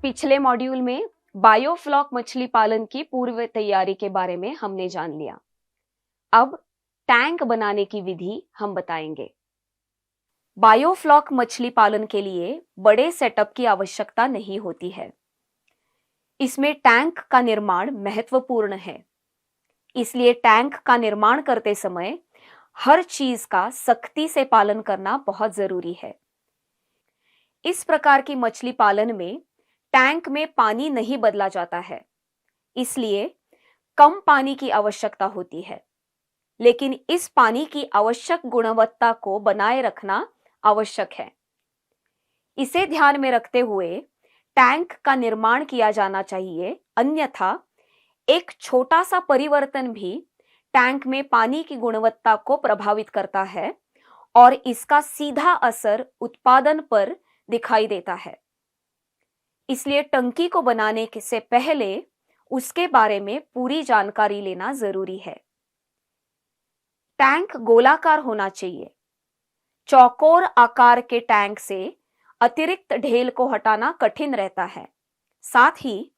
पिछले मॉड्यूल में बायोफ्लॉक मछली पालन की पूर्व तैयारी के बारे में हमने जान लिया। अब टैंक बनाने की विधि हम बताएंगे। बायोफ्लॉक मछली पालन के लिए बड़े सेटअप की आवश्यकता नहीं होती है। इसमें टैंक का निर्माण महत्वपूर्ण है, इसलिए टैंक का निर्माण करते समय हर चीज का सख्ती से पालन करना बहुत जरूरी है। इस प्रकार की मछली पालन में टैंक में पानी नहीं बदला जाता है, इसलिए कम पानी की आवश्यकता होती है, लेकिन इस पानी की आवश्यक गुणवत्ता को बनाए रखना आवश्यक है। इसे ध्यान में रखते हुए टैंक का निर्माण किया जाना चाहिए, अन्यथा एक छोटा सा परिवर्तन भी टैंक में पानी की गुणवत्ता को प्रभावित करता है और इसका सीधा असर उत्पादन पर दिखाई देता है। इसलिए टंकी को बनाने से पहले उसके बारे में पूरी जानकारी लेना जरूरी है। टैंक गोलाकार होना चाहिए। चौकोर आकार के टैंक से अतिरिक्त ढेल को हटाना कठिन रहता है, साथ ही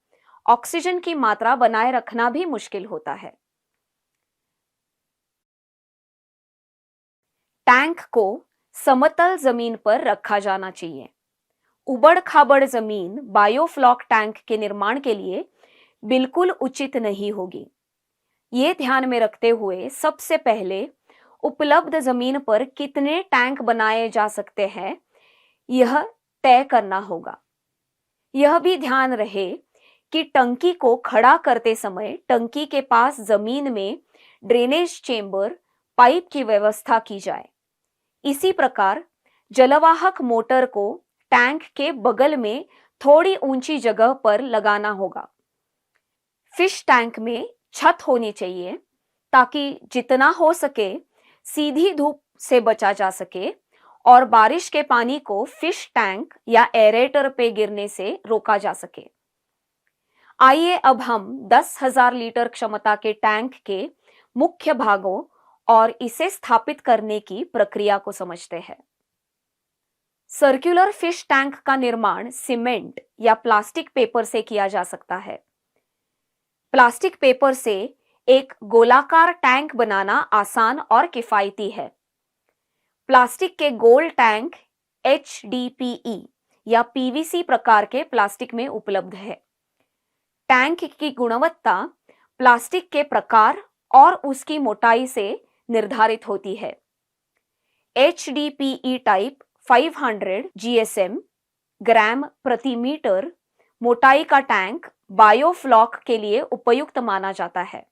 ऑक्सीजन की मात्रा बनाए रखना भी मुश्किल होता है। टैंक को समतल जमीन पर रखा जाना चाहिए। उबड़ खाबड़ जमीन बायोफ्लॉक टैंक के निर्माण के लिए बिल्कुल उचित नहीं होगी। ये ध्यान में रखते हुए सबसे पहले उपलब्ध जमीन पर कितने टैंक बनाए जा सकते हैं यह तय करना होगा। यह भी ध्यान रहे कि टंकी को खड़ा करते समय टंकी के पास जमीन में ड्रेनेज चेंबर पाइप की व्यवस्था की जाए। इसी प्रकार जलवाहक मोटर को टैंक के बगल में थोड़ी ऊंची जगह पर लगाना होगा। फिश टैंक में छत होनी चाहिए ताकि जितना हो सके सीधी धूप से बचा जा सके और बारिश के पानी को फिश टैंक या एरेटर पे गिरने से रोका जा सके। आइए अब हम 10,000 लीटर क्षमता के टैंक के मुख्य भागों और इसे स्थापित करने की प्रक्रिया को समझते हैं। सर्कुलर फिश टैंक का निर्माण सीमेंट या प्लास्टिक पेपर से किया जा सकता है। प्लास्टिक पेपर से एक गोलाकार टैंक बनाना आसान और किफायती है। प्लास्टिक के गोल टैंक HDPE या PVC प्रकार के प्लास्टिक में उपलब्ध है। टैंक की गुणवत्ता प्लास्टिक के प्रकार और उसकी मोटाई से निर्धारित होती है। HDPE टाइप 500 GSM ग्राम प्रति मीटर मोटाई का टैंक बायोफ्लॉक के लिए उपयुक्त माना जाता है।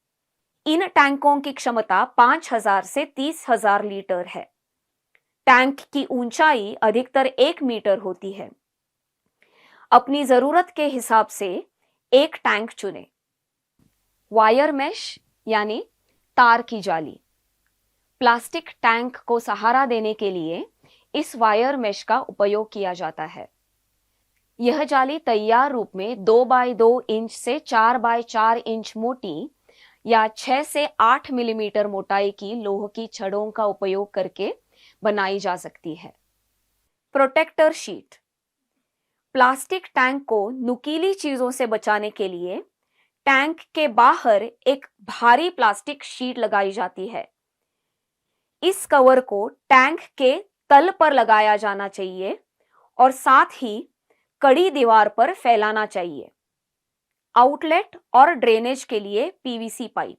इन टैंकों की क्षमता 5,000 से 30,000 लीटर है। टैंक की ऊंचाई अधिकतर 1 मीटर होती है। अपनी जरूरत के हिसाब से एक टैंक चुनें। वायर मेश यानी तार की जाली। प्लास्टिक टैंक को सहारा देने के लिए इस वायर मेश का उपयोग किया जाता है। यह जाली तैयार रूप में 2 बाय 2 इंच से 4 बाय 4 इंच मोटी या 6 से 8 मिलीमीटर मोटाई की लोह की छड़ों का उपयोग करके बनाई जा सकती है। Protector sheet. प्लास्टिक टैंक को नुकीली चीजों से बचाने के लिए टैंक के बाहर एक भारी प्लास्टिक शीट लगाई जाती है। इस कवर को टैंक के तल पर लगाया जाना चाहिए और साथ ही कड़ी दीवार पर फैलाना चाहिए। आउटलेट और ड्रेनेज के लिए PVC पाइप।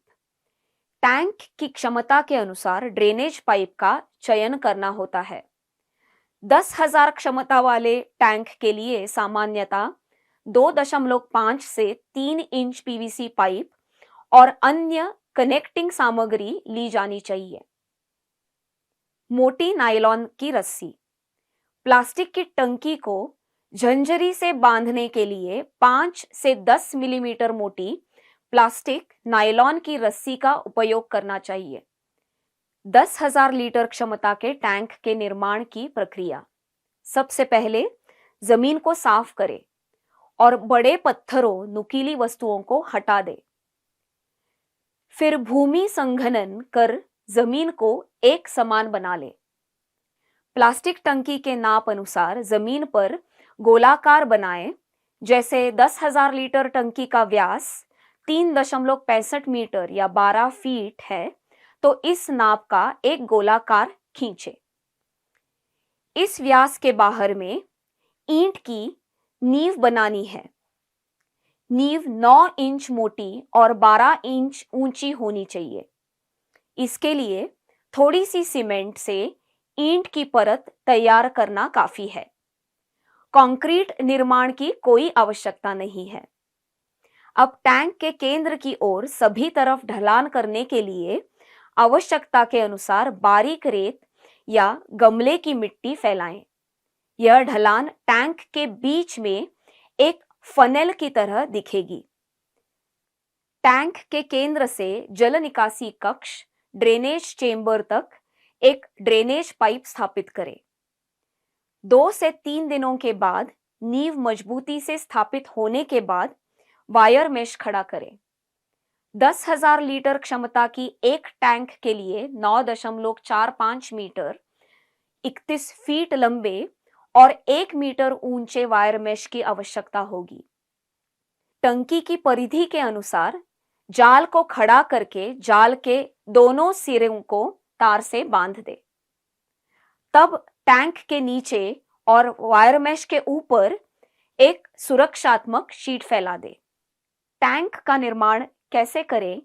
टैंक की क्षमता के अनुसार ड्रेनेज पाइप का चयन करना होता है। 10,000 क्षमता वाले टैंक के लिए सामान्यतः 2.5 से 3 इंच PVC पाइप और अन्य कनेक्टिंग सामग्री ली जानी चाहिए। मोटी नायलॉन की रस्सी। प्लास्टिक की टंकी को झंझरी से बांधने के लिए 5 से 10 मिलीमीटर मोटी प्लास्टिक नायलॉन की रस्सी का उपयोग करना चाहिए। 10,000 लीटर क्षमता के टैंक के निर्माण की प्रक्रिया। सबसे पहले जमीन को साफ करें और बड़े पत्थरों नुकीली वस्तुओं को हटा दें। फिर भूमि संघनन कर जमीन को एक समान बना ले। प्लास्टिक टंकी के नाप अनुसार जमीन पर गोलाकार बनाएं जैसे 10,000 लीटर टंकी का व्यास 3.65 मीटर या 12 फीट है, तो इस नाप का एक गोलाकार खींचे। इस व्यास के बाहर में ईंट की नींव बनानी है। नींव 9 इंच मोटी और 12 इंच ऊंची होनी चाहिए। इसके लिए थोड़ी सी सीमेंट से ईंट की परत तैयार करना काफी है। कंक्रीट निर्माण की कोई आवश्यकता नहीं है। अब टैंक के केंद्र की ओर सभी तरफ ढलान करने के लिए आवश्यकता के अनुसार बारीक रेत या गमले की मिट्टी फैलाएं। यह ढलान टैंक के बीच में एक फनेल की तरह दिखेगी। टैंक के केंद्र से जल निकासी कक्ष ड्रेनेज चेंबर तक एक ड्रेनेज पाइप स्थापित करें। 2 से 3 दिनों के बाद नींव मजबूती से स्थापित होने के बाद वायर मेश खड़ा करें। 10,000 लीटर क्षमता की एक टैंक के लिए 9.45 मीटर 31 फीट लंबे और 1 मीटर ऊंचे वायर मेश की आवश्यकता होगी। टंकी की परिधि के अनुसार जाल को खड़ा करके जाल के दोनों सिरों को तार से बांध दे। तब टैंक के नीचे और वायर मेश के ऊपर एक सुरक्षात्मक शीट फैला दे। टैंक का निर्माण कैसे करें,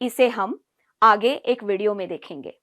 इसे हम आगे एक वीडियो में देखेंगे।